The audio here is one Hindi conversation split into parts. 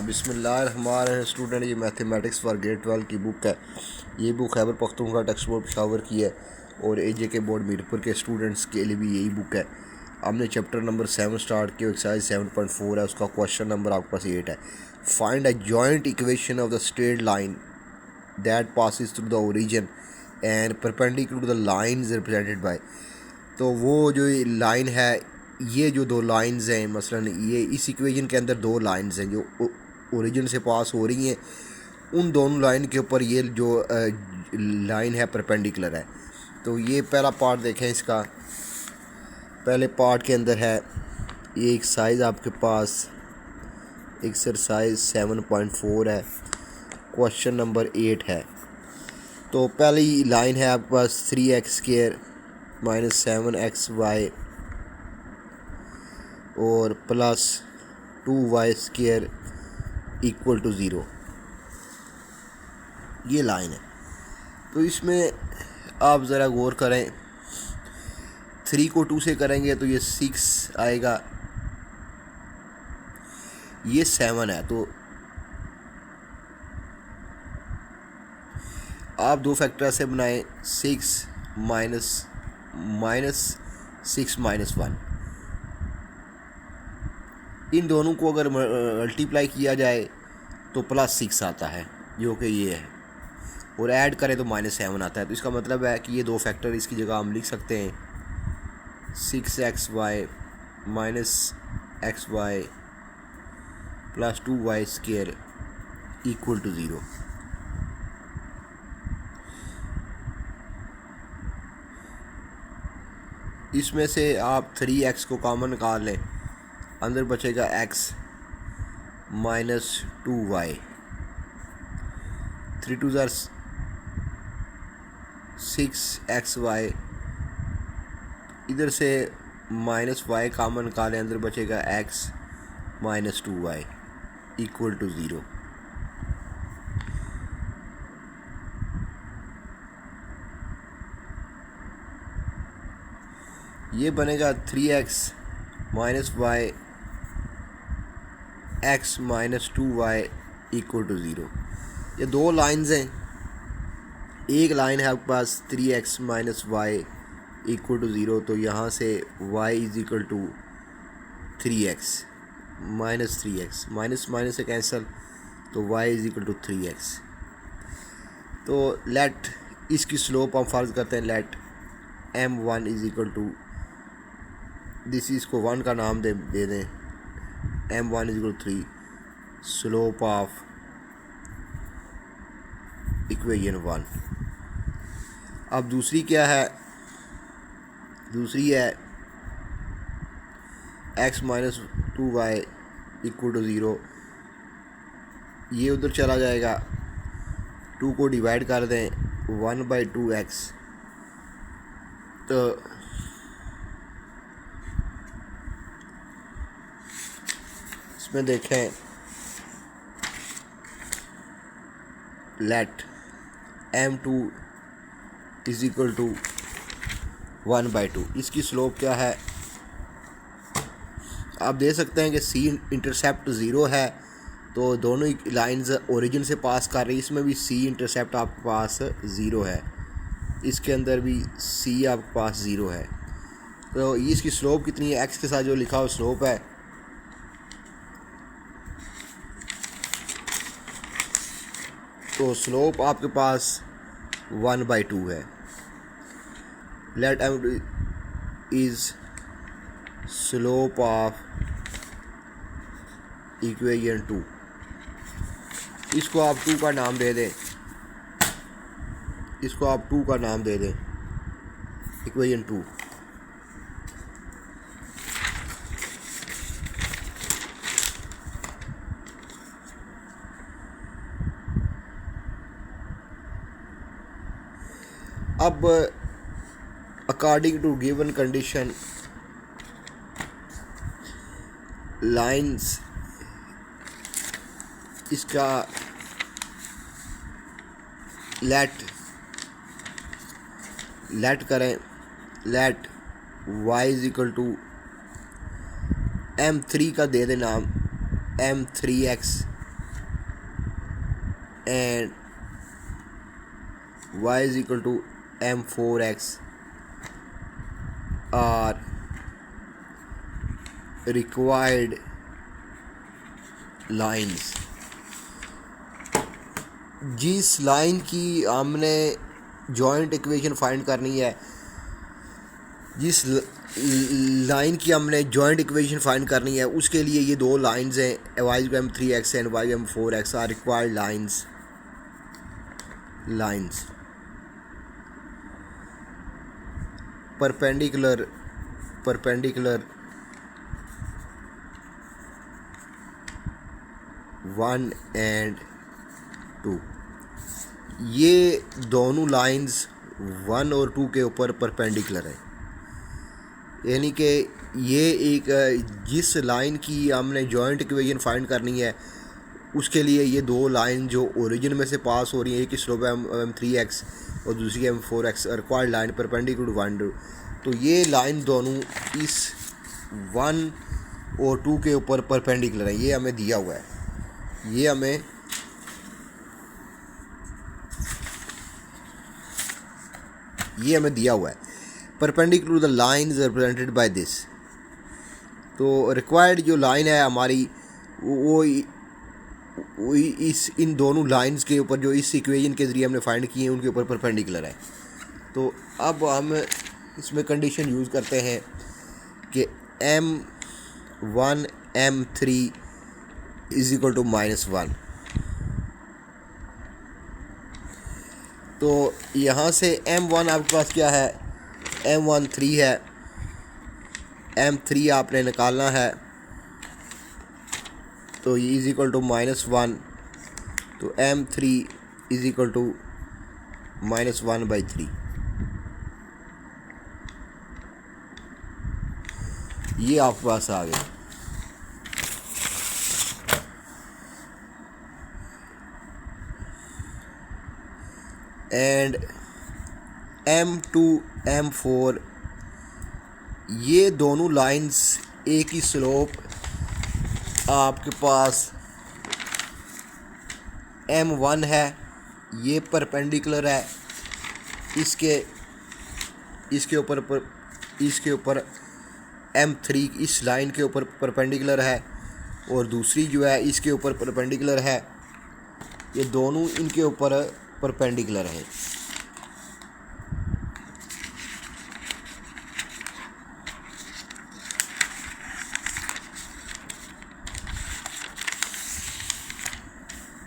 बिस्मिल्लाह हमारे स्टूडेंट, ये मैथमेटिक्स फॉर ग्रेड 12 की बुक है। ये book Khyber Pakhtunkhwa text board Peshawar की है और AJK बोर्ड मीरपुर के स्टूडेंट्स के लिए भी यही बुक है। हमने चैप्टर नंबर 7 स्टार्ट किया, एक्सरसाइज 7.4 है, उसका क्वेश्चन नंबर आपके पास 8 है। Find a joint equation of the straight line that passes through the origin and perpendicular to the lines represented by. तो वो जो लाइन है, ये जो दो लाइंस हैं, मसलन ये इस इक्वेशन के अंदर दो लाइंस हैं जो ओरिजिन से पास हो रही हैं, उन दोनों लाइन के ऊपर ये जो लाइन है परपेंडिकुलर है। तो ये पहला पार्ट देखें इसका। पहले पार्ट के अंदर है ये एक्सरसाइज आपके पास एक्सरसाइज 7.4 है, क्वेश्चन नंबर 8 है। तो पहली लाइन है आपके पास 3x² माइनस 7xy और प्लस 2y² इक्वल टू 0, ये लाइन है। तो इसमें आप ज़रा गौर करें, 3 को 2 से करेंगे तो ये 6 आएगा, ये 7 है। तो आप दो फैक्टर ऐसे बनाएं, 6 माइनस 6 माइनस 1। इन दोनों को अगर मल्टीप्लाई किया जाए तो +6 आता है, जो कि ये है, और ऐड करें तो -7 आता है। तो इसका मतलब है कि ये दो फैक्टर इसकी जगह हम लिख सकते हैं 6xy minus xy plus 2y² equal to 0। इसमें से आप 3x को कॉमन निकाल लें, अंदर बचेगा x माइनस 2y, 3 2 6xy, इधर से -y कॉमन निकालें, अंदर बचेगा x minus 2y equal to 0। ये बनेगा 3x minus y x minus 2y equal to 0। ये दो लाइंस हैं। एक लाइन है आपके पास 3x minus y equal to 0, तो यहाँ से y is equal to 3x minus 3x, minus minus से कैंसिल, तो y is equal to 3x। तो लेट इसकी स्लोप हम फर्ज करते हैं, let m1 is equal to this, इसको 1 का नाम दे दें, m1 is equal to 3, slope of equation 1। अब दूसरी क्या है, दूसरी है x minus 2y equal to 0। ये उधर चला जाएगा, 2 को डिवाइड कर दें 1/2x, तो इसमें देखें late m2 is equal to 1/2। इसकी स्लोप क्या है, आप दे सकते हैं कि c इंटरसेप्ट 0 है, तो दोनों ही लाइंस ओरिजिन से पास कर रही है। इसमें भी c इंटरसेप्ट आपके पास 0 है, इसके अंदर भी c आपके पास 0 है। तो इसकी स्लोप कितनी है, x के साथ जो लिखा हो स्लोप है, तो स्लोप आपके पास 1/2 है। Let m is slope of equation 2। इसको आप 2 का नाम दे दें, इसको आप 2 का नाम दे दें, इक्वेशन 2। अब according to given condition lines, इसका लेट करें, let y is equal to m3 का दे दें नाम, m3x and y is equal to m4x are required lines। जिस लाइन की हमने जॉइंट इक्वेशन फाइंड करनी है, जिस लाइन की हमने जॉइंट इक्वेशन फाइंड करनी है, उसके लिए ये दो लाइंस हैं, y m3x and y m4x are required lines perpendicular 1 and 2। ये दोनों लाइंस 1 और 2 के ऊपर परपेंडिकुलर है, यानी कि ये एक जिस लाइन की हमने जॉइंट इक्वेशन फाइंड करनी है, उसके लिए ये दो लाइन जो ओरिजिन में से पास हो रही है, एक की स्लोप m3x और दूसरी m4x, रिक्वायर्ड लाइन परपेंडिकुलर 1 2। तो ये लाइन दोनों इस 1 और 2 के ऊपर परपेंडिकुलर है। ये हमें दिया हुआ है, ये हमें दिया हुआ है। Perpendicular the line is represented by this. तो रिक्वायर्ड जो लाइन है हमारी, वो इन दोनों लाइंस के ऊपर जो इस इक्वेशन के ज़रिए हमने फाइंड किए हैं, उनके ऊपर परपेंडिकुलर है। तो अब हम इसमें कंडीशन यूज़ करते हैं कि m1 m3 is equal to -1। तो यहाँ से m1 आपके पास क्या है, m1 3 है, m3 आपने निकालना है, तो ये इज इक्वल टू -1। तो m3 इज इक्वल टू -1/3। ये आपके पास आ गया। एंड m2 m4 ये दोनों लाइंस एक ही स्लोप आपके पास m1 है, ये परपेंडिकुलर है इसके ऊपर m3 इस लाइन के ऊपर परपेंडिकुलर है, और दूसरी जो है इसके ऊपर परपेंडिकुलर है। ये दोनों इनके ऊपर परपेंडिकुलर है।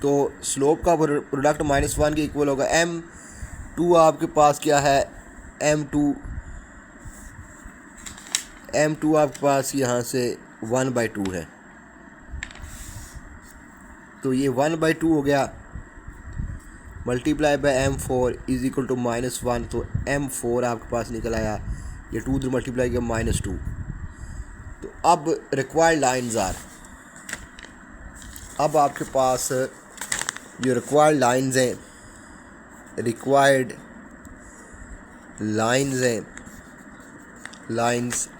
तो स्लोप का प्रोडक्ट -1 के इक्वल होगा। m2 आपके पास क्या है, m2 आपके पास यहाँ से 1/2 है, तो ये 1/2 हो गया, multiply by m4 is equal to -1। तो m4 आपके पास निकल आया, ये 2 इधर मल्टीप्लाई किया -2। तो अब रिक्वायर्ड लाइंस आर, अब आपके पास जो रिक्वायर्ड लाइंस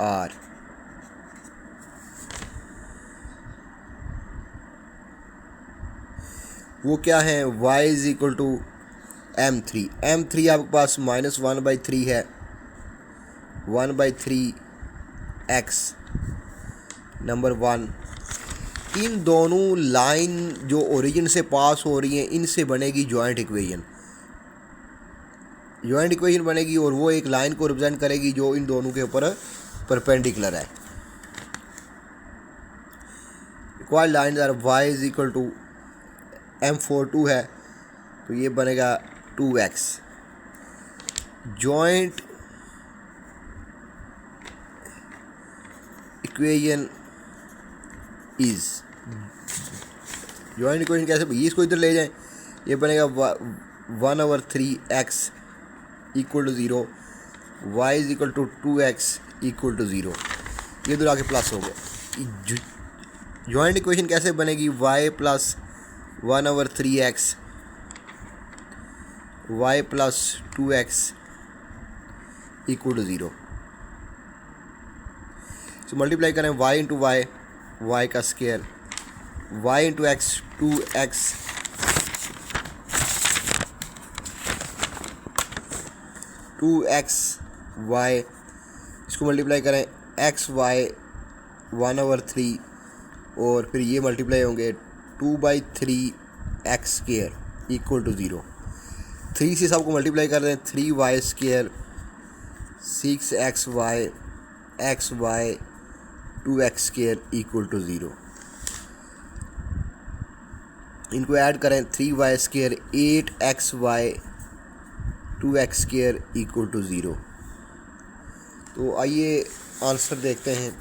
आर वो क्या है, y is equal to m3 आपके पास -1/3 है, 1/3x नंबर 1। इन दोनों लाइन जो ओरिजिन से पास हो रही हैं, इनसे बनेगी जॉइंट इक्वेशन बनेगी, और वो एक लाइन को रिप्रेजेंट करेगी जो इन दोनों के ऊपर परपेंडिकुलर है। Required line are y is equal to m4 2 है, तो ये बनेगा 2x। जॉइंट इक्वेशन कैसे, इसको इधर ले जाएं, ये बनेगा 1/3x equal to 0, y is equal to 2x equal to 0। ये इधर आके प्लस हो गया। जॉइंट इक्वेशन कैसे बनेगी, y plus 1/3x y plus 2x equal to 0। So multiply करें y इंटू y का square y into x 2x, y, इसको मल्टीप्लाई करें एक्स वाई 1/3 और फिर ये मल्टीप्लाई होंगे 2/3 x² इक्वल टू 0। 3 से सबको मल्टीप्लाई कर दें 3y² 6xy xy 2x² equal to 0। इनको ऐड करें 3y² 8xy 2x² equal to 0। तो आइए आंसर देखते हैं।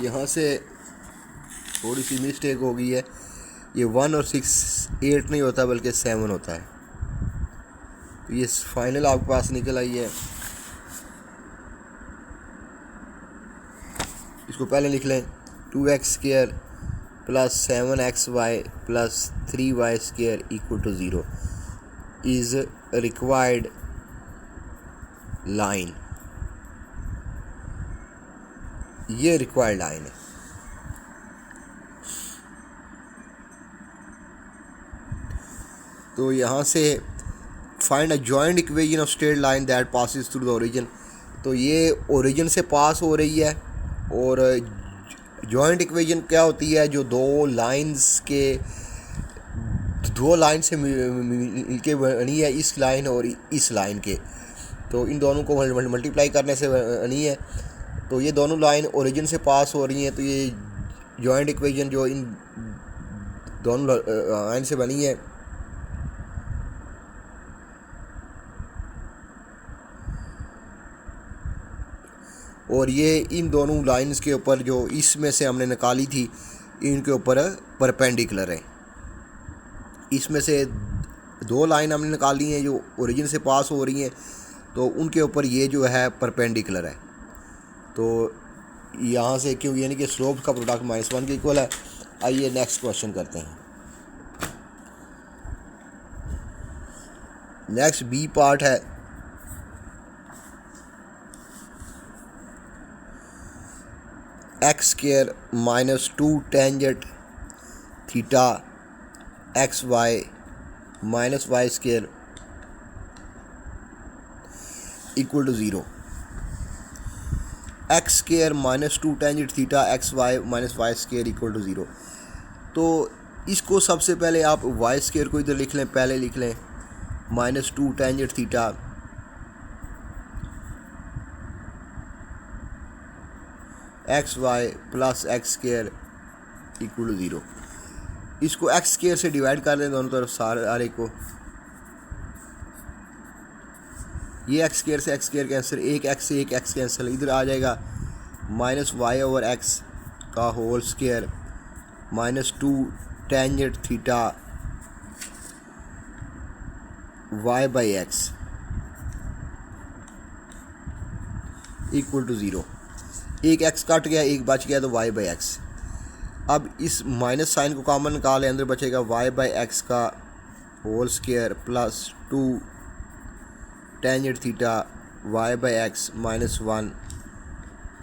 यहाँ से थोड़ी सी मिस्टेक हो गई है, ये 1 और 6 8 नहीं होता बल्कि 7 होता है। तो ये फाइनल आपके पास निकल आई है। इसको पहले लिख लें 2x² plus 7xy plus 3y² equal to 0 is required line. ये रिक्वायर्ड लाइन है। तो यहाँ से find a joint equation of straight line that passes through the origin. तो ये ओरिजिन से पास हो रही है और जॉइंट इक्वेशन क्या होती है, जो दो लाइन से मिलके बनी है, इस लाइन और इस लाइन के। तो इन दोनों को मल्टीप्लाई करने से बनी है। तो ये दोनों लाइन ओरिजिन से पास हो रही हैं, तो ये जॉइंट इक्वेशन जो इन दोनों लाइन से बनी है। और ये इन दोनों लाइंस के ऊपर जो इसमें से हमने निकाली थी, इनके ऊपर परपेंडिकुलर है। इसमें से दो लाइन हमने निकाली हैं जो ओरिजिन से पास हो रही हैं, तो उनके ऊपर ये जो है परपेंडिकुलर है। तो यहाँ से क्यों, यानी कि स्लोप का प्रोडक्ट -1 के इक्वल है। आइए नेक्स्ट क्वेश्चन करते हैं। नेक्स्ट बी पार्ट है x² -2 tangent theta xy -y² equal to 0। x² -2 tangent theta xy -y² equal to 0। तो इसको सबसे पहले आप y² को इधर लिख लें, पहले लिख लें -2 tangent theta xy plus x² equal to 0। इसको x² से डिवाइड कर दें दोनों तरफ सारे को। ये x² से x² कैंसिल, एक x से एक x कैंसिल, इधर आ जाएगा -y/x का whole square -2 tangent theta y/x equal to 0। एक x कट गया, एक बच गया, तो y/x। अब इस माइनस साइन को कॉमन निकालें, अंदर बचेगा y/x का whole square plus 2 tangent theta y/x -1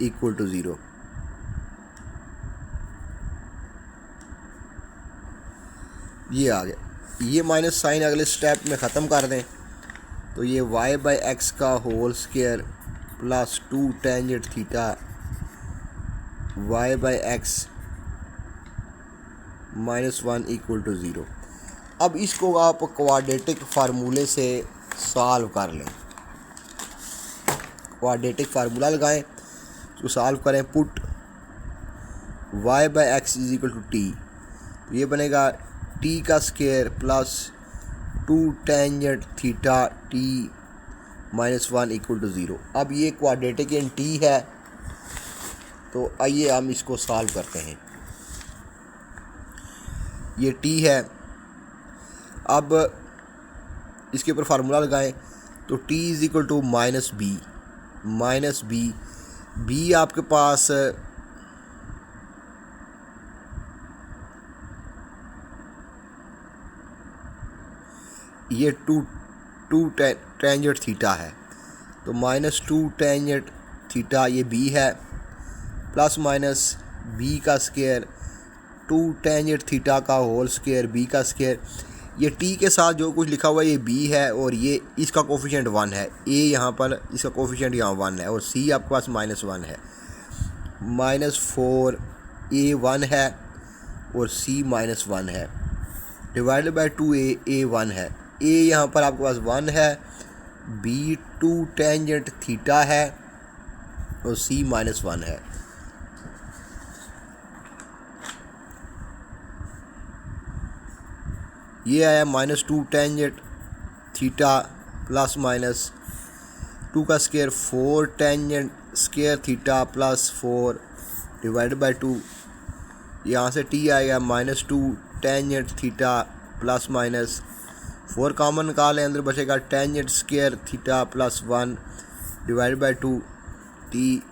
equal to 0। ये आ गया। ये माइनस साइन अगले स्टेप में ख़त्म कर दें, तो ये y/x का whole square plus 2 tangent theta y/x -1 equal to 0। अब इसको आप क्वाड्रेटिक फार्मूले से सॉल्व कर लें। क्वाड्रेटिक फार्मूला लगाएं, उसको सॉल्व करें। Put y/x is equal to t। तो ये बनेगा t का square plus 2 tangent theta t -1 equal to 0। अब ये क्वाड्रेटिक इन t है, तो आइए हम इसको सॉल्व करते हैं। ये t है। अब इसके ऊपर फार्मूला लगाएं, तो t is equal to -b। b आपके पास ये टू टेंजेंट थीटा है, तो -2 टेंजेंट थीटा ये बी है, प्लस माइनस बी का स्क्वायर 2 टेंजेंट थीटा का होल स्क्वायर बी का स्क्वायर। ये टी के साथ जो कुछ लिखा हुआ है ये बी है, और ये इसका कोफिशिएंट 1 है, ए यहाँ पर इसका कोफिशिएंट यहाँ 1 है, और सी आपके पास -1 है। -4 ए 1 है और सी -1 है, डिवाइडेड बाई 2a ए 1 है। ए यहाँ पर आपके पास 1 है, बी 2 टेंजेंट थीटा है और सी -1 है। ये आया -2 टेंजेंट थीटा प्लस माइनस 2 का square 4 tangent square theta plus 4 divided by 2। यहाँ से टी आएगा -2 tangent theta plus minus 4 common निकालें, अंदर बचेगा tangent square theta plus 1 divided by 2। T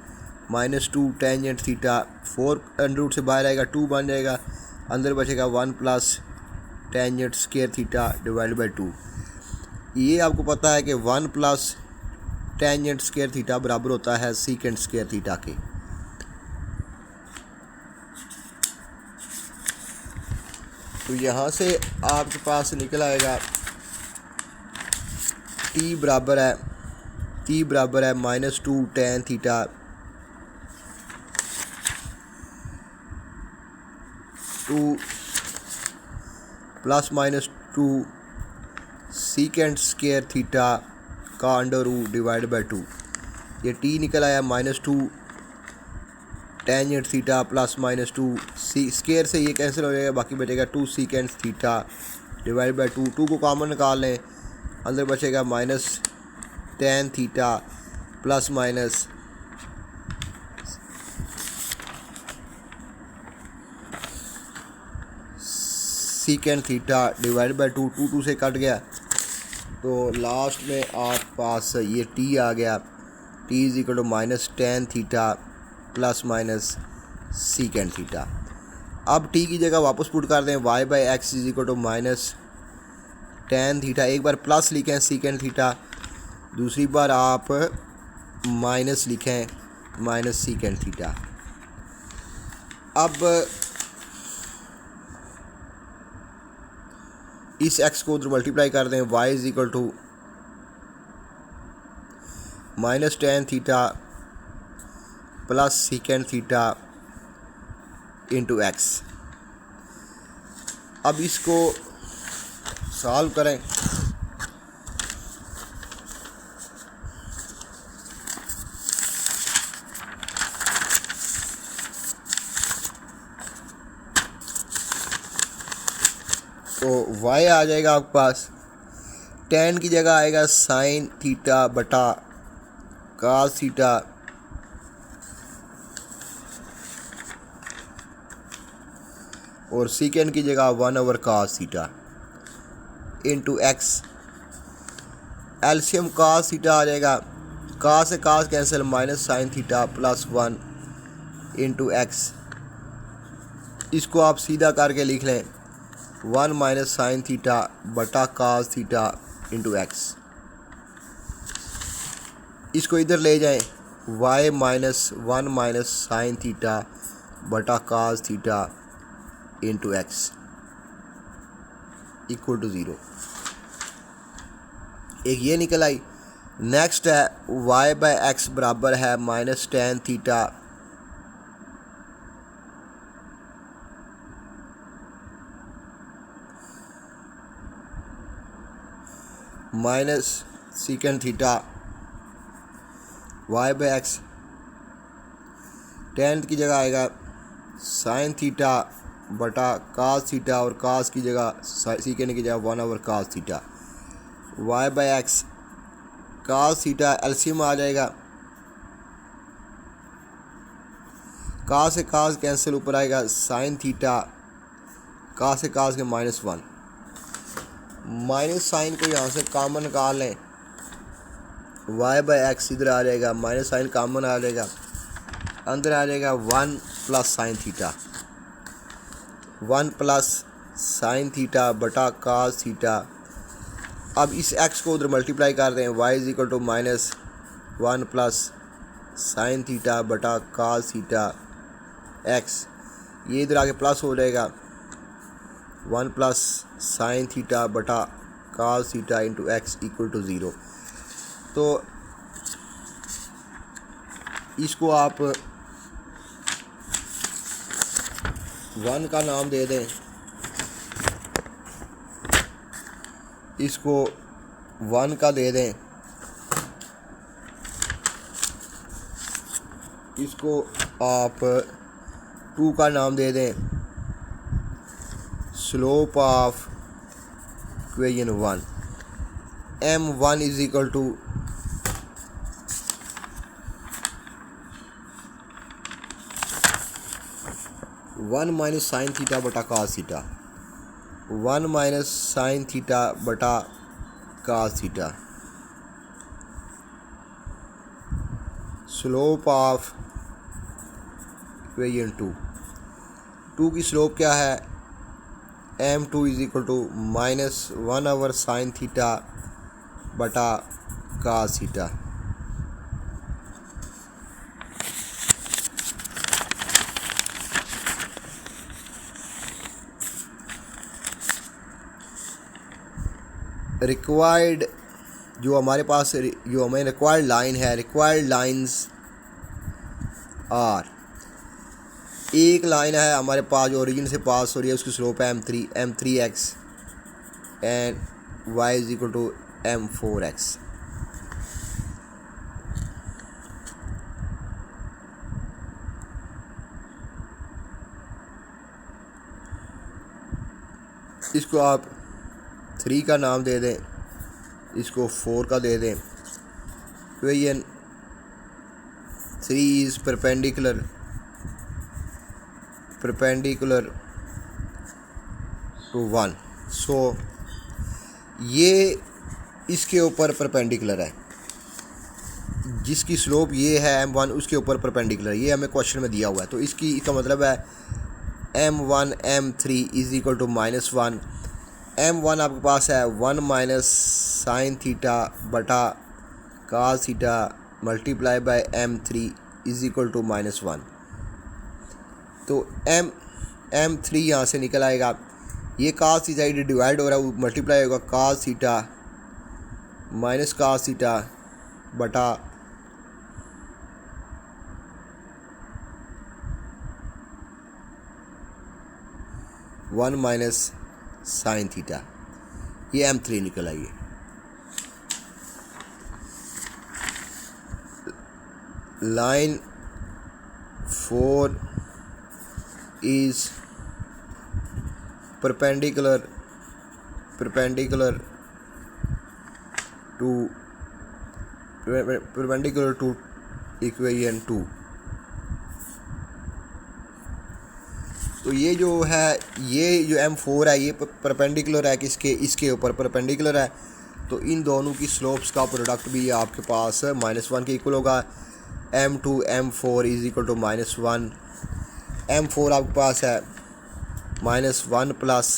-2 tangent theta 4 under root से बाहर आएगा 2 बन जाएगा, अंदर बचेगा 1 plus tangent square theta divided by 2। ये आपको पता है कि 1 प्लस टेंजेंट स्क्वायर थीटा बराबर होता है सीकेंट स्क्वायर थीटा के। तो यहाँ से आपके पास निकल आएगा t बराबर है -2 tan theta two plus -2 secant square theta का अंडर रूट डिवाइड बाई 2। ये टी निकल आया -2 टेंजेंट थीटा प्लस -2 सी स्क्वायर से ये कैंसिल हो जाएगा, बाकी बचेगा 2 सीकेंट थीटा डिवाइड बाई 2। 2 को कॉमन निकाल लें, अंदर बचेगा -10 theta plus minus secant theta divide by 2। 2 से कट गया, तो लास्ट में आपके पास ये टी आ गया, t = -10 theta plus minus secant theta. अब t की जगह वापस पुट कर दें, y/x = -10 थीटा। एक बार प्लस लिखें सीकेंट थीटा, दूसरी बार आप माइनस लिखें माइनस सीकेंट थीटा। अब इस x को उधर मल्टीप्लाई कर दें, y = -10 theta plus secant theta into x। अब इसको सॉल्व करें, तो y आ जाएगा आपके पास, tan की जगह आएगा साइन थीटा बटा cos थीटा और सीकेंट की जगह 1/cos theta into x। LCM cos theta आ जाएगा, cos से cos cancel, minus sine theta plus 1 into x। इसको आप सीधा करके लिख लें 1 माइनस साइन थीटा बटा cos थीटा इंटू x। इसको इधर ले जाएं, y -1 माइनस साइन थीटा बटा cos थीटा इंटू x = 0। एक ये निकल आई। नेक्स्ट है y/x बराबर है -10 theta minus secant theta y/x। 10 की जगह आएगा साइन थीटा बटा cos थीटा और cos की जगह सीकेंट की जगह 1/cos theta. y/x cos theta LCM आ जाएगा, cos से cos कैंसिल, ऊपर आएगा साइन थीटा, cos से cos के -1, माइनस साइन को यहाँ से कॉमन निकाल लें, y/x इधर आ जाएगा, माइनस साइन कॉमन आ जाएगा, अंदर आ जाएगा 1 plus sine theta, 1 plus sine theta बटा cos थीटा अब इस x को उधर मल्टीप्लाई कर दें, y is equal to minus 1 plus sine theta बटा कास थीटा x, ये इधर आगे प्लस हो जाएगा 1 प्लस साइन थीटा बटा cos theta into x equal to 0। तो इसको आप 1 का नाम दे दें, इसको 1 का दे दें, इसको आप 2 का नाम दे दें, slope of equation 1, m1 is equal to 1 minus sine theta बटा cos theta, 1 minus sine theta बटा cos theta, slope of equation 2 की स्लोप क्या है, m2 is equal to minus 1 over sine theta बटा कास थीटा। रिक्वायर्ड जो हमारे पास जो हमें रिक्वायर्ड लाइन है, रिक्वायर्ड लाइंस आर, एक लाइन है हमारे पास जो ओरिजिन से पास हो रही है, उसकी स्लोप है m3x and y is equal to m4x। इसको आप 3 का नाम दे दें, इसको 4 का दे दें। इक्वेशन 3 इज परपेंडिकुलर टू 1, सो ये इसके ऊपर परपेंडिकुलर है, जिसकी स्लोप ये है m1 उसके ऊपर परपेंडिकुलर, ये हमें क्वेश्चन में दिया हुआ है। तो इसका मतलब है m1 m3 is equal to -1, m1 आपके पास है 1 माइनस साइन थीटा बटा cos theta multiply by m3 is equal to -1। तो m3 यहाँ से निकल आएगा, ये कास थीटा डिवाइड हो रहा है, वो मल्टीप्लाई होगा cos theta minus cos theta बटा वन माइनस साइन थीटा, ये m3 निकल आई है। लाइन 4 is perpendicular to equation 2। तो ये जो है, ये जो m4 है, ये परपेंडिकुलर है किसके, इसके ऊपर परपेंडिकुलर है। तो इन दोनों की स्लोप्स का प्रोडक्ट भी आपके पास -1 के इक्वल होगा। m2 m4 is equal to -1, m4 आपके पास है -1 प्लस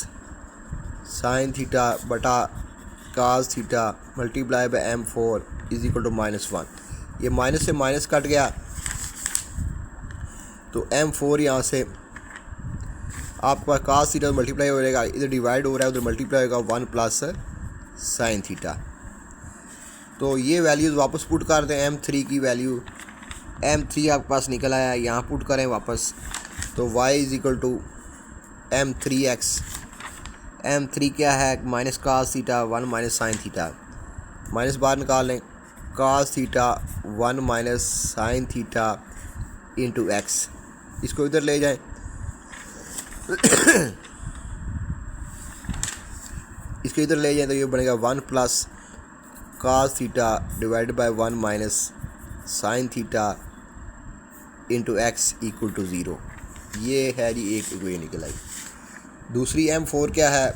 साइन थीटा बटा cos theta multiply by m4 is equal to -1। ये माइनस से माइनस कट गया, तो m4 यहाँ से आपका कास थीटा मल्टीप्लाई हो जाएगा, इधर डिवाइड हो रहा है, उधर मल्टीप्लाई होगा 1 प्लस साइन थीटा। तो ये वैल्यूज़ वापस पुट कर दें, m3 की वैल्यू, m3 आपके पास निकल आया, यहाँ पुट करें वापस। तो y is equal to m3x, m3 क्या है, minus cos theta 1 minus sine theta, minus बाहर निकाल लें, cos theta 1 minus sine theta into x, इसको इधर ले जाएं। इसको इधर ले जाएं तो ये बनेगा 1 plus cos theta divide by 1 minus sine theta into x equal to 0। ये है जी एक इक्वेशन निकल आई। दूसरी m4 क्या है,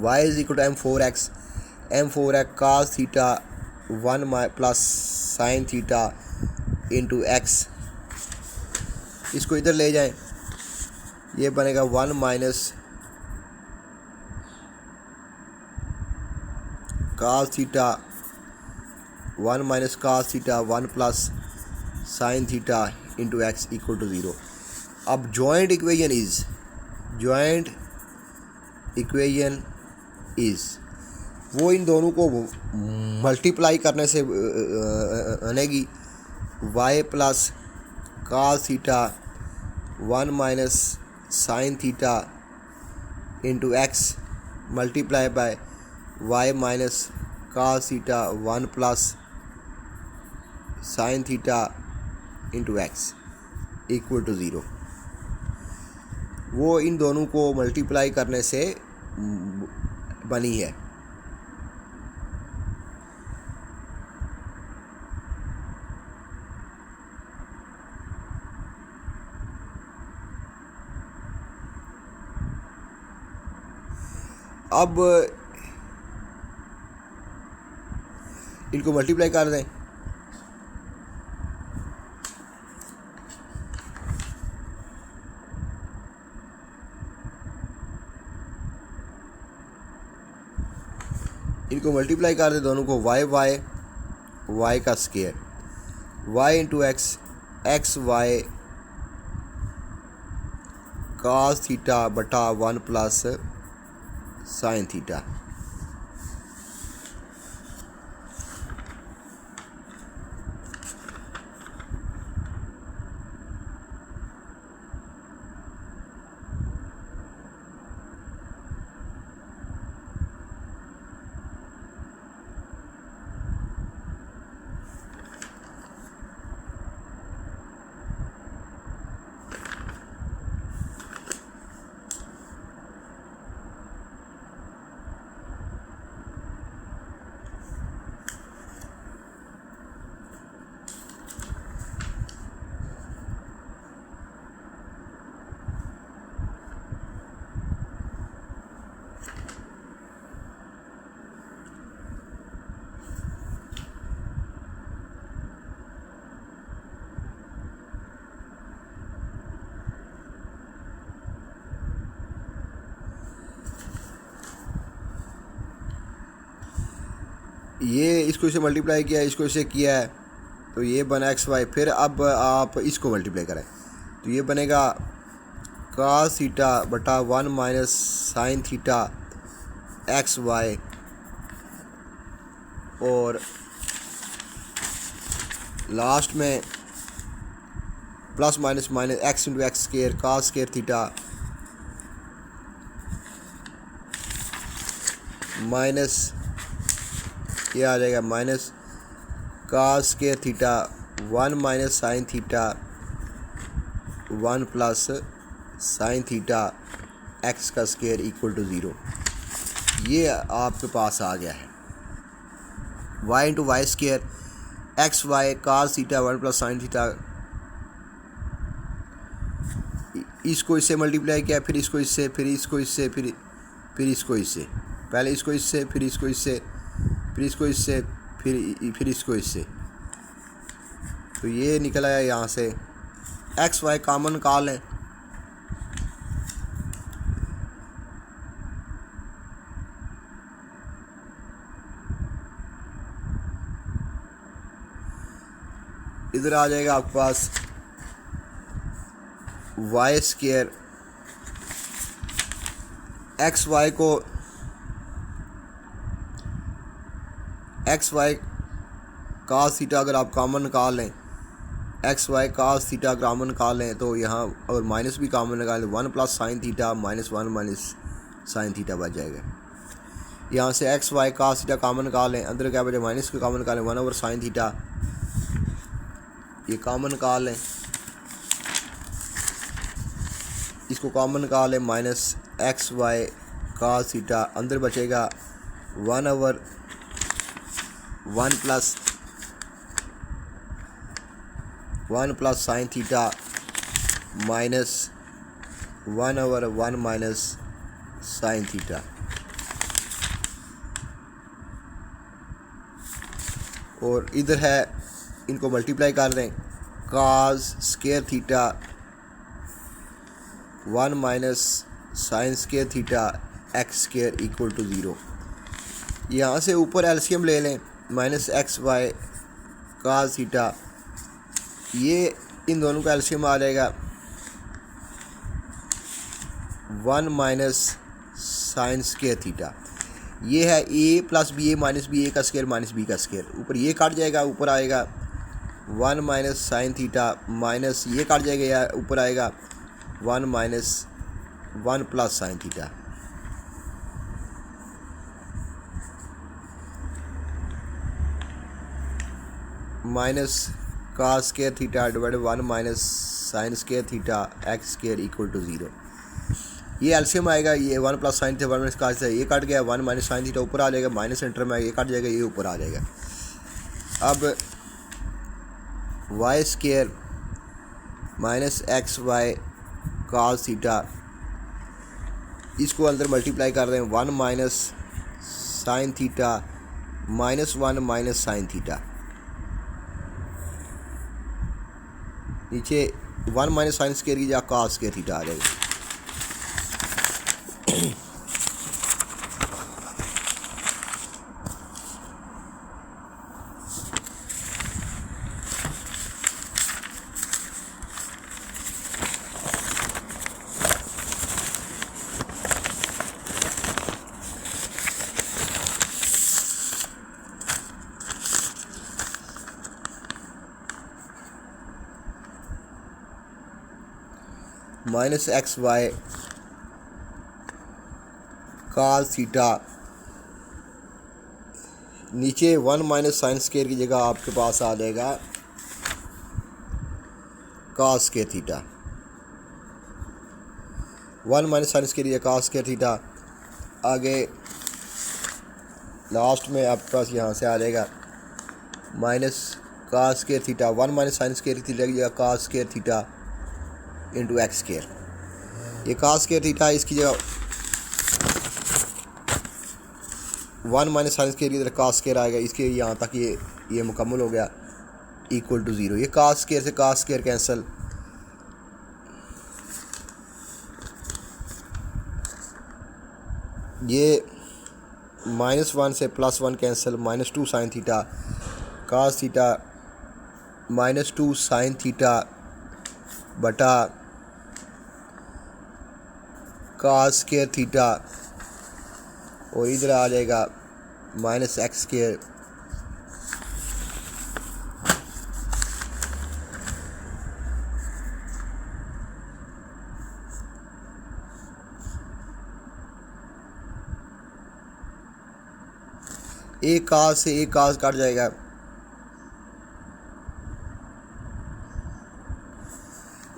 y is equal to m4x, m4 है cos theta 1 plus sine theta into x, इसको इधर ले जाएं, ये बनेगा 1 minus cos theta 1 minus cos theta 1 plus sine theta into x equal to 0। अब जॉइंट इक्वेशन इज़ वो इन दोनों को मल्टीप्लाई करने से बनेगी y plus cos theta 1 minus sine theta into x multiply by y minus cos theta 1 plus sine theta into x equal to 0। वो इन दोनों को मल्टीप्लाई करने से बनी है। अब इनको मल्टीप्लाई कर दें। इनको मल्टीप्लाई कर दें दोनों को, y का square y into x y cos theta बटा 1 प्लस साइन थीटा। ये इसको इसे मल्टीप्लाई किया, इसको इसे किया है, तो ये बना एक्स वाई। फिर अब आप इसको मल्टीप्लाई करें तो ये बनेगा कास थीटा बटा 1 minus sine theta x y, और लास्ट में plus minus minus x into x square cos square theta minus ये आ जाएगा minus cos square theta 1 minus sine theta 1 plus sine theta x का स्केयर इक्वल टू 0। ये आपके पास आ गया है y into y square x y cos theta 1 plus sine theta. इसको इससे मल्टीप्लाई किया, फिर इसको इससे, फिर इसको इससे, फिर इसको इससे, पहले इसको इससे, फिर इसको इससे, फिर इसको इससे, फिर इसको इससे। तो ये निकल आया यहाँ से एक्स वाई कॉमन निकाल लें। इधर आ जाएगा आपके पास वाई स्केयर एक्स वाई को एक्स वाई कास थीटा अगर आप कॉमन निकाल लें, x y cos theta common निकाल लें तो यहाँ और माइनस भी कॉमन निकालें 1 plus sine theta minus 1 minus sine theta बच जाएगा। यहाँ से x y cos theta common निकाल लें, अंदर क्या बचे माइनस को कॉमन निकालें 1 ओवर साइन थीटा, ये कॉमन निकाल लें, इसको कॉमन निकाल लें minus x y cos theta, अंदर बचेगा 1 over 1 plus sine theta minus 1 over 1 minus sine theta. और इधर है इनको मल्टीप्लाई कर दें, cos square theta 1 minus sine square theta x square equal to 0। यहाँ से ऊपर एलसीएम ले लें, minus x y cos theta, ये इन दोनों का एलसीएम आ जाएगा 1 माइनस साइन स्क्वायर थीटा। ये है a plus b a minus b a का स्क्वायर माइनस बी का स्क्वायर, ऊपर ये कट जाएगा, ऊपर आएगा 1 माइनस साइन थीटा माइनस ये कट जाएगा, या ऊपर आएगा 1 minus 1 plus sine theta. Minus cos square theta divide 1 minus sine square theta x square equal to 0। ये एलसीएम आएगा, ये 1 plus sine theta 1 minus cos theta, ये कट गया, 1 माइनस साइन थीटा ऊपर आ जाएगा, माइनस सेंटर में ये कट जाएगा, ये ऊपर आ जाएगा। अब y square minus x y cos theta, इसको अंदर मल्टीप्लाई कर रहे हैं, 1 minus sine theta minus 1 minus sine theta, नीचे 1 माइनस साइन स्क्वायर की जगह कास स्क्वायर थीटा आ जाएगा। Minus x y cos theta, नीचे 1 माइनस साइन स्क्वायर की जगह आपके पास आ जाएगा cos square theta, 1 minus sine square की जगह कास स्क्वायर थीटा। आगे लास्ट में आपके पास यहाँ से आ जाएगा minus cos square theta, 1 minus sine square theta की जगह cos square theta into x square. ये कास स्क्वायर थीटा, इसकी जगह 1 माइनस साइन स्क्वायर की तरह कास स्क्वायर आएगा, इसके यहाँ तक ये मुकम्मल हो गया इक्वल टू 0। ये कास स्क्वायर से कास स्क्वायर कैंसिल, ये -1 से +1 cancel, -2 sine theta cos theta -2 sine theta बटा कास स्क्वायर थीटा, और इधर आ जाएगा माइनस एक्स स्क्वायर। एक कास से एक कास कट जाएगा,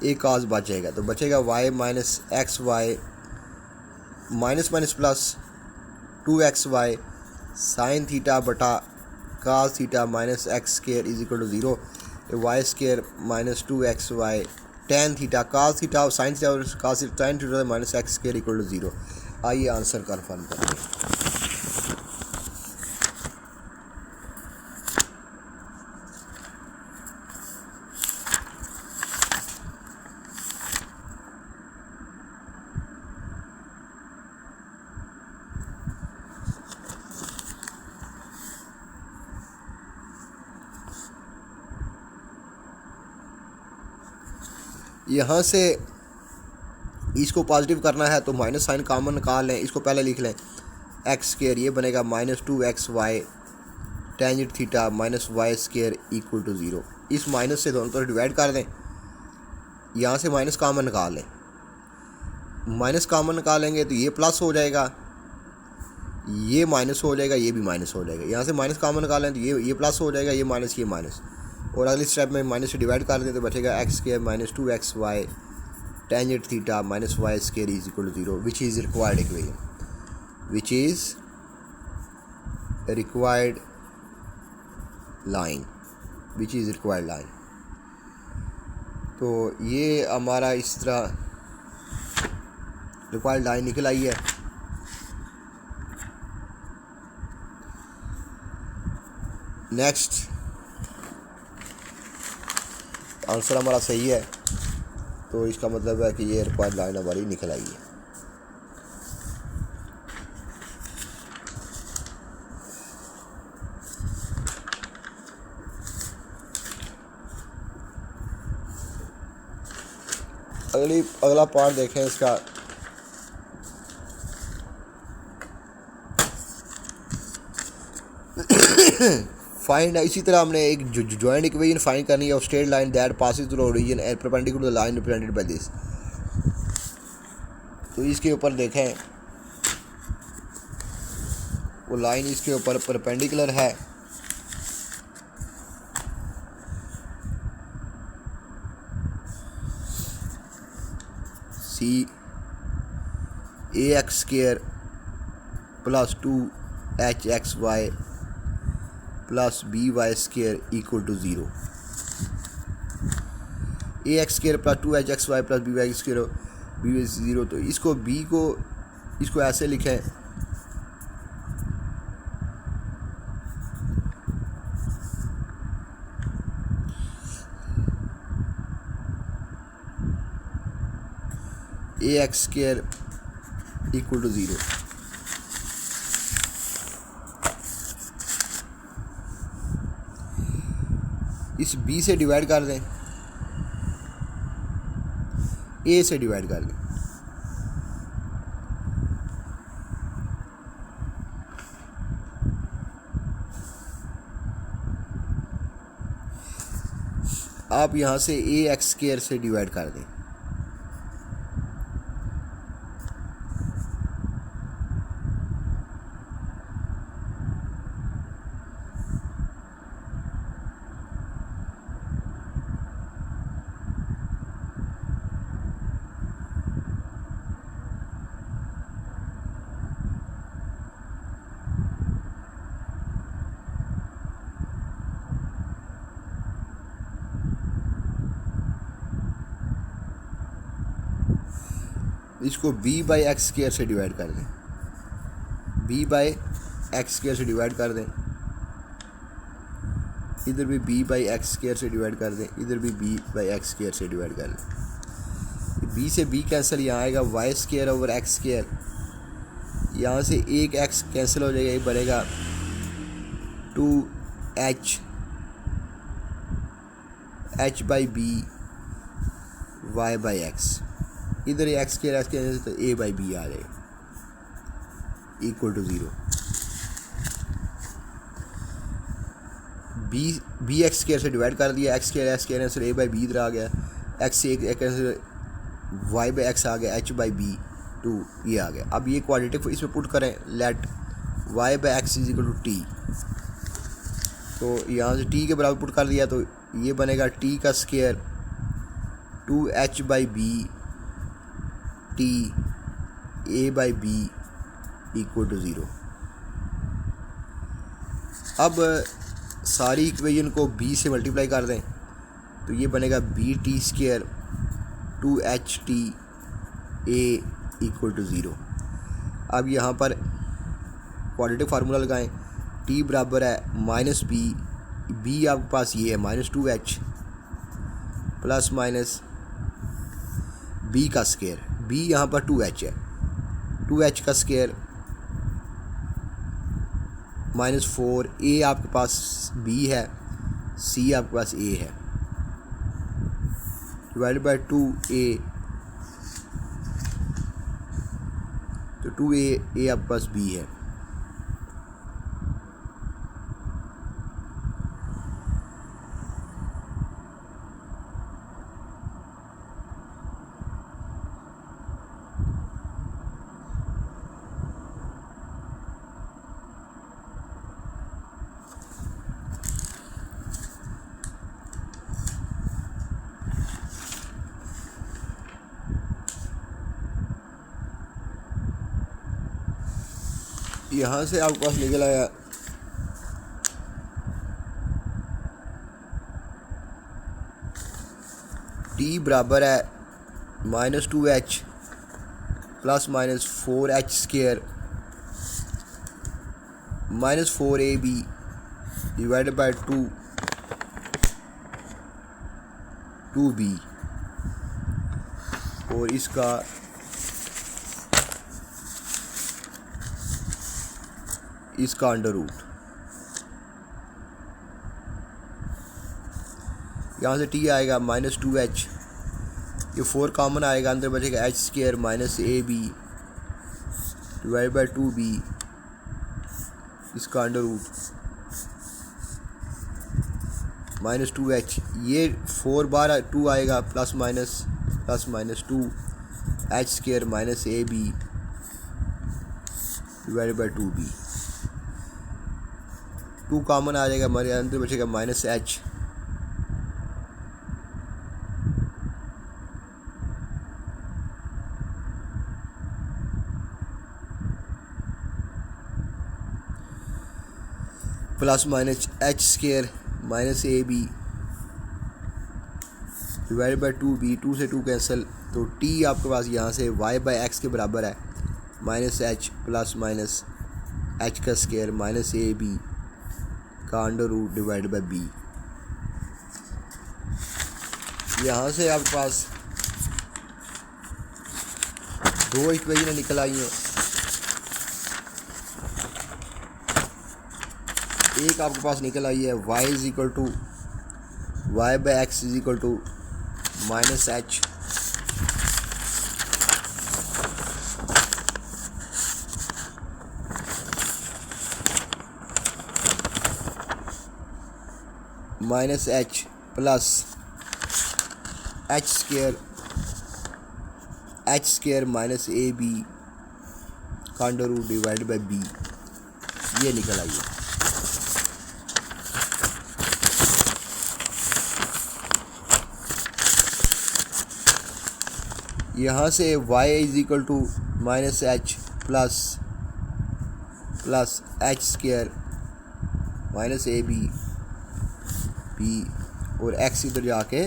एक कास बच जाएगा, तो बचेगा y minus x y minus minus plus 2xy sine theta बटा cos theta minus x square is equal to 0। Y square minus 2xy tan theta cos theta और साइन थीटा और cos sine theta minus x square equal to 0। आइए आंसर कन्फर्म करते हैं। यहाँ से इसको पॉजिटिव करना है तो माइनस साइन कॉमन निकाल लें, इसको पहले लिख लें एक्स स्क्वायर, ये बनेगा -2xy tangent theta minus y square equal to 0। इस माइनस से दोनों तरफ डिवाइड कर दें, यहाँ से माइनस कॉमन निकाल लें, माइनस कॉमन निकालेंगे तो ये प्लस हो जाएगा, ये माइनस हो जाएगा, ये भी माइनस हो जाएगा। यहाँ से माइनस कॉमन निकालें तो ये प्लस हो जाएगा, ये माइनस, और अगले स्टेप में माइनस से डिवाइड कर दें तो बचेगा x square -2xy tangent theta minus y square is equal to 0, which is required equation, which is required line, which is required line. तो ये हमारा इस तरह रिक्वायर्ड लाइन निकल आई है। नेक्स्ट आंसर हमारा सही है, तो इसका मतलब है कि ये रिक्वायर्ड लाइन हमारी निकल आई है। अगला पार्ट देखें इसका। फाइंड, इसी तरह हमने एक जॉइंट इक्वेशन फाइंड करनी है of straight line that passes through origin and perpendicular to the line represented by this. तो इसके ऊपर देखें वो लाइन इसके ऊपर परपेंडिकुलर है, see a x square plus 2hxy plus b y square equal to 0। A x square plus 2hxy plus b y square b 0। तो इसको बी को इसको ऐसे लिखें, a x square equal to 0। इस बी से डिवाइड कर दें, ए से डिवाइड कर दें। आप यहां से ए एक्स स्क्वायर से डिवाइड कर दें। इसको b बाई एक्स स्क्वायर से डिवाइड कर दें, b बाई एक्स स्क्वायर से डिवाइड कर दें। इधर भी b बाई एक्स स्क्वायर से डिवाइड कर दें, इधर भी b बाई एक्स स्क्वायर से डिवाइड कर दें। b से b कैंसिल, यहाँ आएगा y square over x square. यहाँ से एक x कैंसिल हो जाएगा, ये बनेगा 2h by b y by x. इधर एक्स के तो ए बाई बी आ जाएगा equal to 0। B x square से डिवाइड कर दिया, x square answer a by b इधर आ गया, एक्स से एक आंसर वाई बाई एक्स आ गया, एच बाई बी 2 ये आ गया। अब ये क्वाड्रेटिक इसमें पुट करें, let y by x is equal to t. तो यहाँ से टी के बराबर पुट कर दिया, तो ये बनेगा टी का square 2h by b t a by b equal to 0। अब सारी इक्वेशन को b से मल्टीप्लाई कर दें, तो ये बनेगा b t square 2h t a equal to 0। अब यहाँ पर क्वाड्रेटिक फार्मूला लगाएं, t बराबर है माइनस बी, बी आपके पास ये है minus 2h plus minus b का स्क्वायर, b यहाँ पर 2h है, 2h का स्क्वायर माइनस 4, a आपके पास b है, c आपके पास a है, डिवाइड बाई 2a, तो 2a आपके पास b है। यहाँ से आपके पास निकल आया t बराबर है minus 2h plus minus 4h square minus 4ab divided by 2b और इसका अंडर रूट। यहाँ से t आएगा माइनस 2h ये 4 कॉमन आएगा, अंदर बचेगा h square minus a b divide by 2b इसका अंडर रूट माइनस 2h। ये 4 बार 2 आएगा plus minus 2 h square minus a b divide by 2b। 2 common आ जाएगा, हमारे अंदर बचेगा minus h plus minus h square minus a b divide by 2b। 2 से 2 कैंसिल, तो t आपके पास यहाँ से y बाई एक्स के बराबर है minus h plus minus h का स्क्वायर माइनस ए बी का under root divide by b. यहाँ से आपके पास 2 इक्वेशन निकल आई हैं। एक आपके पास निकल आई है y is equal to y by x is equal to minus h minus h plus h square minus a b का under root divide by b. ये निकल आई है। यहाँ से y is equal to minus h plus h square minus a b और x इधर जाके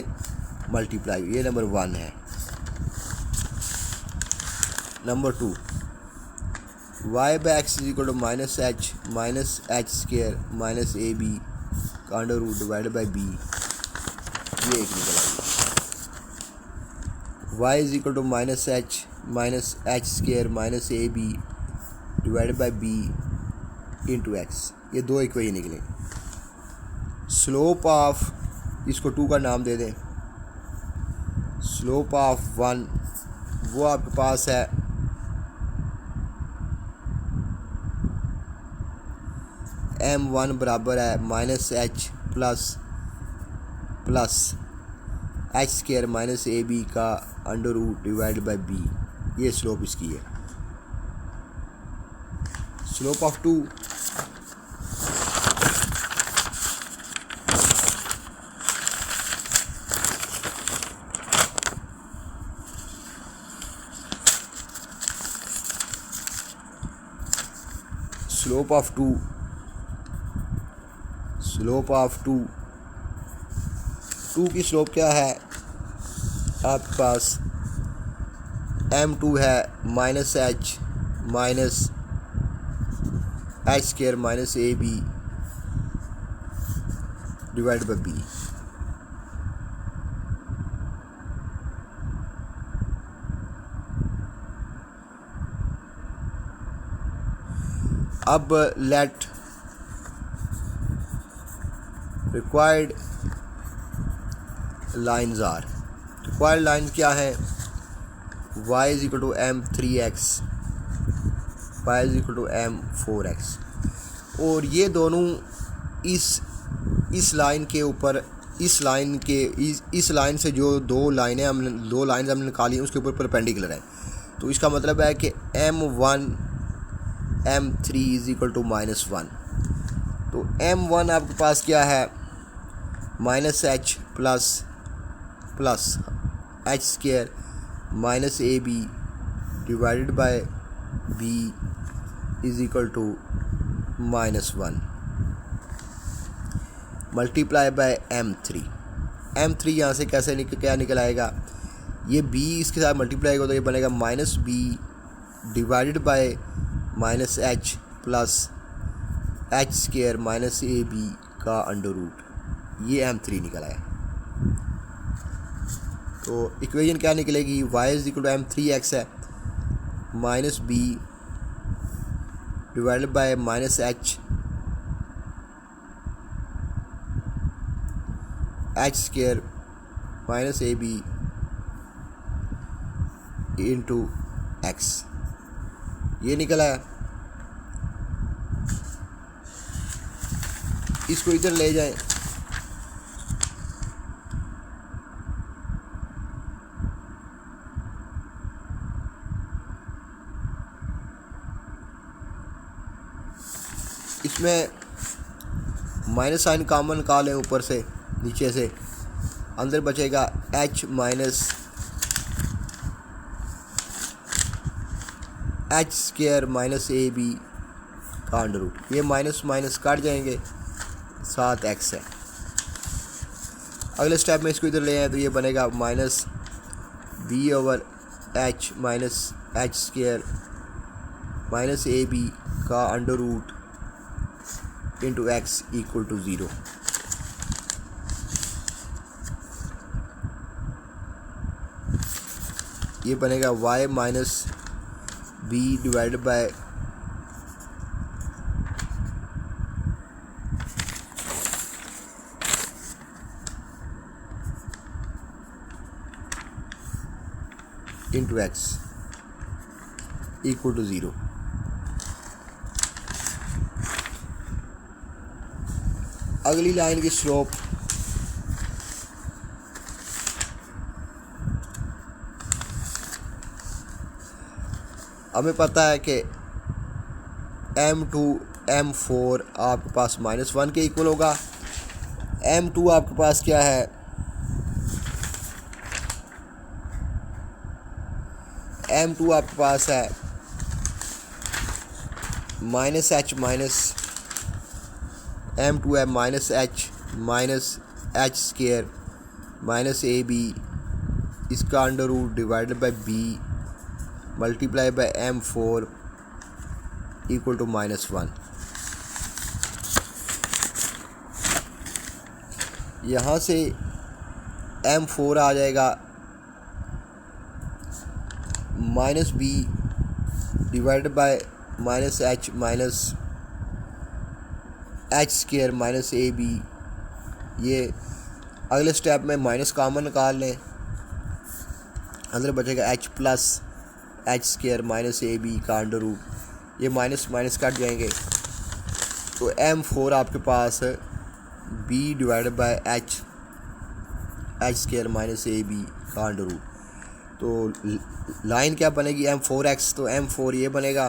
मल्टीप्लाई, ये नंबर 1 है। Number 2 y by x is equal to minus h square minus a b का under root divide by b. ये एक निकल आई। y is equal to minus h square minus a b divide by b into x. ये 2 इक्वेशन निकले। स्लोप ऑफ, इसको 2 का नाम दे दें, स्लोप ऑफ 1 वो आपके पास है m1 बराबर है minus h plus h square minus a b का under root divide by b. ये स्लोप इसकी है। स्लोप ऑफ 2 2 की स्लोप क्या है आपके पास? m2 है minus h square minus a b divide by b. अब let required lines are. Required lines क्या है? y is equal to m3x, y is equal to m4x। और ये दोनों इस लाइन के ऊपर, इस लाइन से जो 2 लाइनें हमने निकाली हैं उसके ऊपर परपेंडिकुलर है। तो इसका मतलब है कि m1 m3 is equal to -1। तो m1 आपके पास क्या है? Minus h plus h square minus a b divided by b is equal to -1 multiply by m3 यहाँ से कैसे क्या निकल आएगा? ये b इसके साथ मल्टीप्लाई होगा तो ये बनेगा minus b divided by minus h plus h square minus a b का अंडर रूट। ये m3 निकल आया। तो इक्वेशन क्या निकलेगी? y is equal to m3x है minus b divided by minus h square minus a b into x, ये निकला है। इसको इधर ले जाएं, इसमें माइनस साइन कॉमन निकाल लें ऊपर से नीचे से, अंदर बचेगा h minus h square minus a b का अंडर रूट, ये माइनस माइनस काट जाएंगे, साथ एक्स है। अगले स्टेप में इसको इधर ले आए तो ये बनेगा minus b over h minus h square minus a b का under root into x equal to 0। ये बनेगा y minus b divided by into x equal to 0। अगली लाइन की स्लोप हमें पता है कि m2 m4 आपके पास -1 के इक्वल होगा। m2 आपके पास क्या है, m2 आपके पास है माइनस एच माइनस m2 है minus h square minus a b, इसका under root divided by b multiply by m4 equal to -1। यहाँ से m4 आ जाएगा minus b divided by minus h square minus a b. ये अगले स्टेप में माइनस कॉमन निकाल लें, अंदर बचेगा h plus h square minus a b का अंडर रूट, ये माइनस माइनस कट जाएंगे तो m4 आपके पास b divided by h square minus a b का अंडर रूट। तो लाइन क्या बनेगी m4x, तो m4 ये बनेगा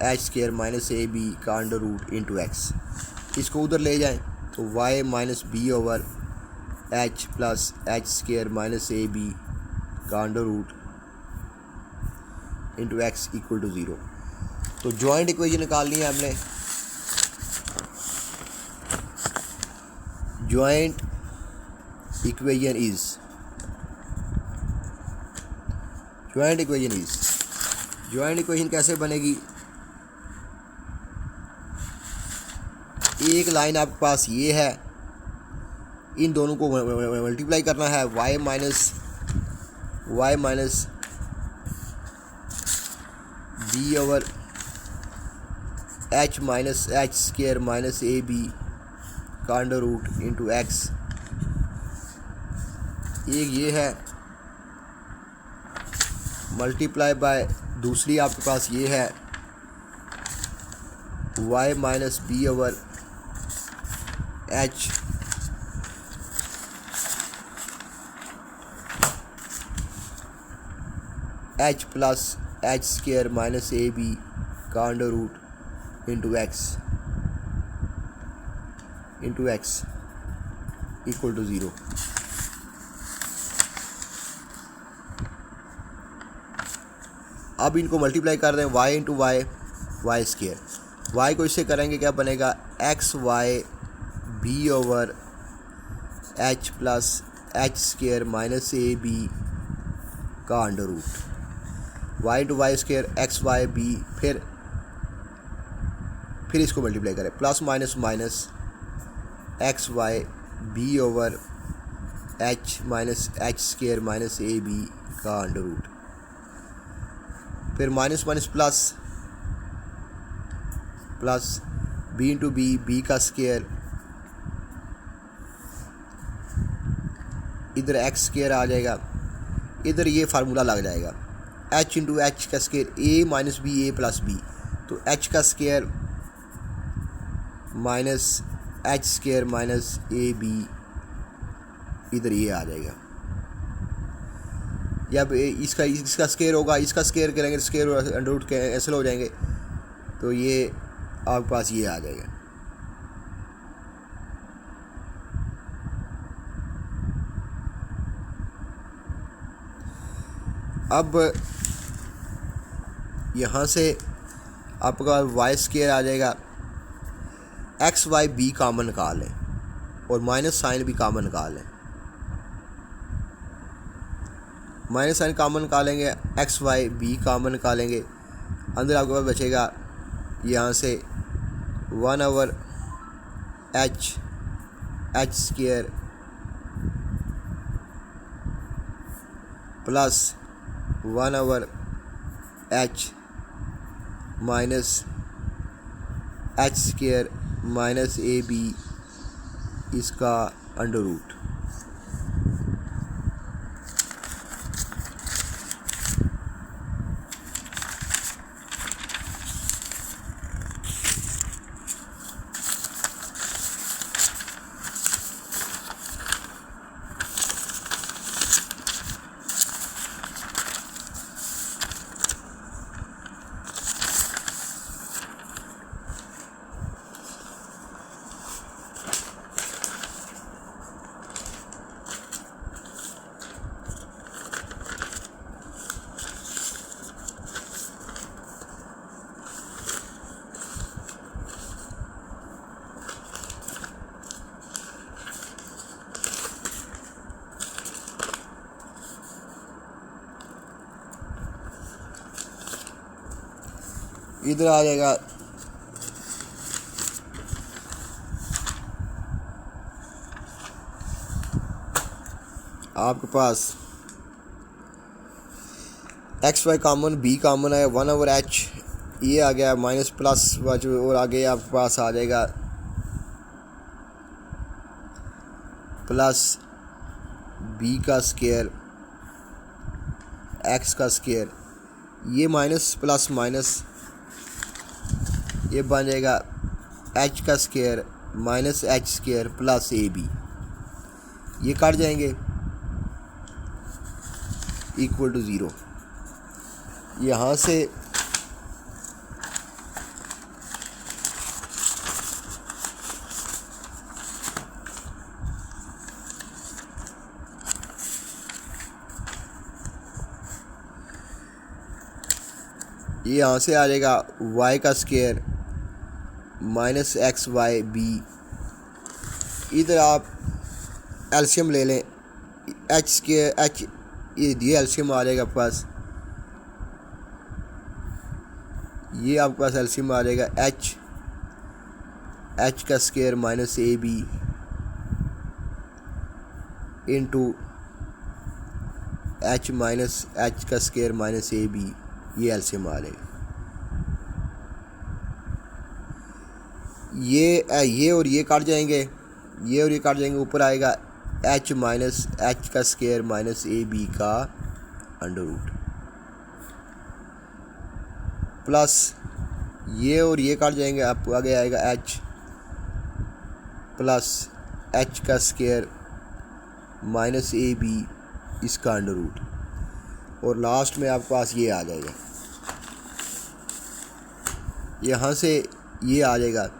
h square minus a b का अंडर रूट इंटू एक्स। इसको उधर ले जाएं तो y minus b over h plus h square minus a b का under root into x equal to 0। तो जॉइंट इक्वेशन निकालनी है हमने। Joint equation is joint equation कैसे बनेगी, एक लाइन आपके पास ये है, इन दोनों को मल्टीप्लाई करना है, y minus b over h minus h square minus a b का अंडर रूट इंटू एक्स। एक ये है मल्टीप्लाई बाय दूसरी आपके पास ये है y minus b over h plus h square minus a b का under root into x equal to 0। अब इनको मल्टीप्लाई कर दें y into y square, y को इससे करेंगे क्या बनेगा x y b over h plus h square minus a b का under root, y into y square x y b, फिर इसको मल्टीप्लाई करें plus minus minus x y b over h minus h square minus a b का अंडर रूट, फिर minus minus plus b into b का स्क्वायर, इधर एक्स स्क्वायर आ जाएगा, इधर ये फार्मूला लग जाएगा h इंटू एच का square a minus b a plus b, तो h का square minus h square minus a b, इधर ये आ जाएगा। जब इसका स्केयर होगा, इसका स्केयर करेंगे, स्केयर अंडर रूट कैंसिल हो जाएंगे, तो ये आपके पास ये आ जाएगा। अब यहाँ से आपका वाई स्केयर आ जाएगा, एक्स वाई बी कॉमन निकाल लें और माइनस साइन भी कॉमन निकाल लें। माइनस साइन कॉमन निकालेंगे, एक्स वाई बी कॉमन निकालेंगे, अंदर आपके पास बचेगा यहाँ से 1/h h square plus 1/h minus h square minus a b, इसका अंडर रूट। इधर आ जाएगा आपके पास x y common, b common है, 1/h ये आ गया माइनस प्लस, और आगे आपके पास आ जाएगा प्लस बी का स्केयर एक्स का स्केयर, ये माइनस प्लस माइनस ये बन जाएगा h का square minus h square plus a b, ये कट जाएंगे इक्वल टू 0। यहाँ से ये यहाँ से आ जाएगा y का square minus x y b, इधर आप एलसीएम ले लें, एच स्केयर एच ये एलसीएम आ जाएगा आपके पास, ये आपके पास एलसीएम आ जाएगा एच का square minus a b into h minus h का स्केयर माइनस ए बी, ये एलसीएम आ जाएगा। ये और ये काट जाएंगे, ये और ये काट जाएंगे, ऊपर आएगा h माइनस एच का स्केयर माइनस ए बी का अंडर रूट, प्लस ये और ये काट जाएंगे, आप आगे आएगा h प्लस h का स्केयर माइनस ए बी, इसका अंडर रूट, और लास्ट में आपके पास ये आ जाएगा। यहाँ से ये आ जाएगा,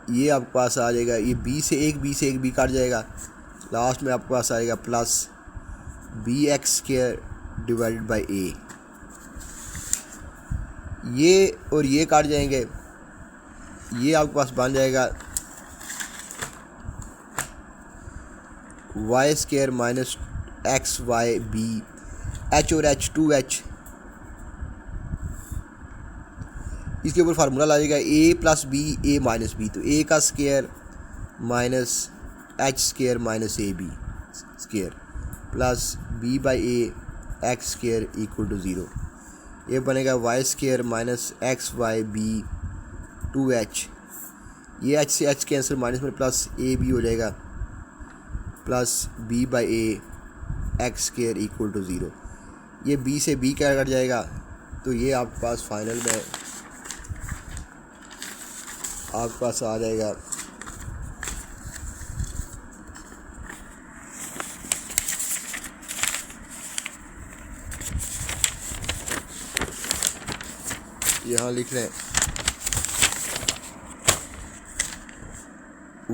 ये आपके पास आ जाएगा, ये बी से एक बी काट जाएगा, लास्ट में आपके पास आएगा plus b x square divided by a, ये और ये काट जाएंगे, ये आपके पास बन जाएगा y square minus x y b, h और एच 2h, इसके ऊपर फार्मूला ला जाएगा a plus b a minus b, तो a का square minus h square minus a b square plus b by a x square equal to 0, ये बनेगा y square minus x y b 2h, ये h से h कैंसिल माइनस में प्लस ए बी हो जाएगा plus b by a x square equal to 0। ये बी से बी क्या कट जाएगा, तो ये आपके पास फाइनल में आपके पास आ जाएगा यहाँ लिख रहे हैं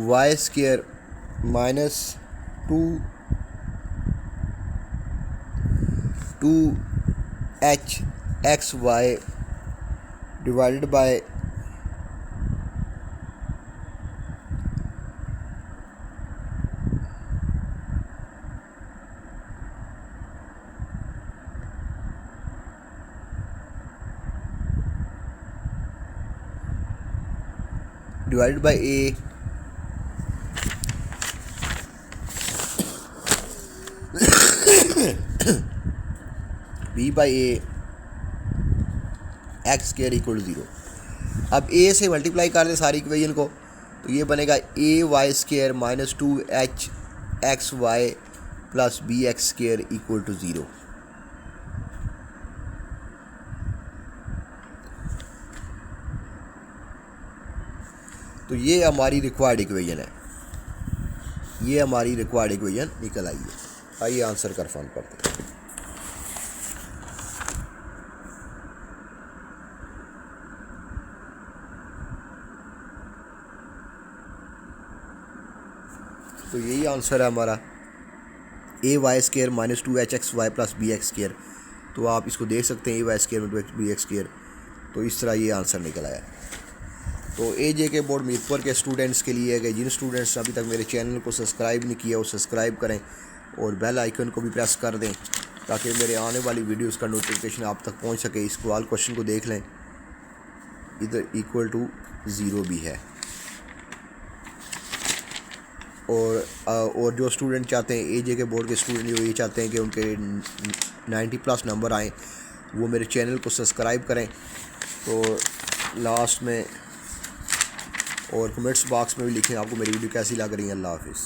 y square minus two h x y divided by a b by a x square equal to 0। अब ए से मल्टीप्लाई कर दें सारी इक्वेशन को, तो ये बनेगा a y square minus 2h x y plus b x square equal to 0। तो ये हमारी रिक्वायर्ड इक्वेशन है, ये हमारी रिक्वायर्ड इक्वेशन निकल आई है। आइए आंसर कंफर्म करते हैं। तो यही आंसर है हमारा, a y square minus 2h x y plus b x square. तो आप इसको देख सकते हैं, ए वाई स्केयर में बी एक्स स्केयर। तो इस तरह ये आंसर निकल आया। तो AJK बोर्ड मीरपुर के स्टूडेंट्स के लिए है कि जिन स्टूडेंट्स ने अभी तक मेरे चैनल को सब्सक्राइब नहीं किया वो सब्सक्राइब करें और बेल आइकन को भी प्रेस कर दें ताकि मेरे आने वाली वीडियोस का नोटिफिकेशन आप तक पहुंच सके। इस सवाल क्वेश्चन को देख लें, इधर इक्वल टू 0 भी है। और जो स्टूडेंट चाहते हैं, AJK बोर्ड के स्टूडेंट जो ये चाहते हैं कि उनके 90+ नंबर आएँ, वो मेरे चैनल को सब्सक्राइब करें। तो लास्ट में और कमेंट्स बॉक्स में भी लिखें आपको मेरी वीडियो कैसी लग रही है। अल्लाह हाफिज़।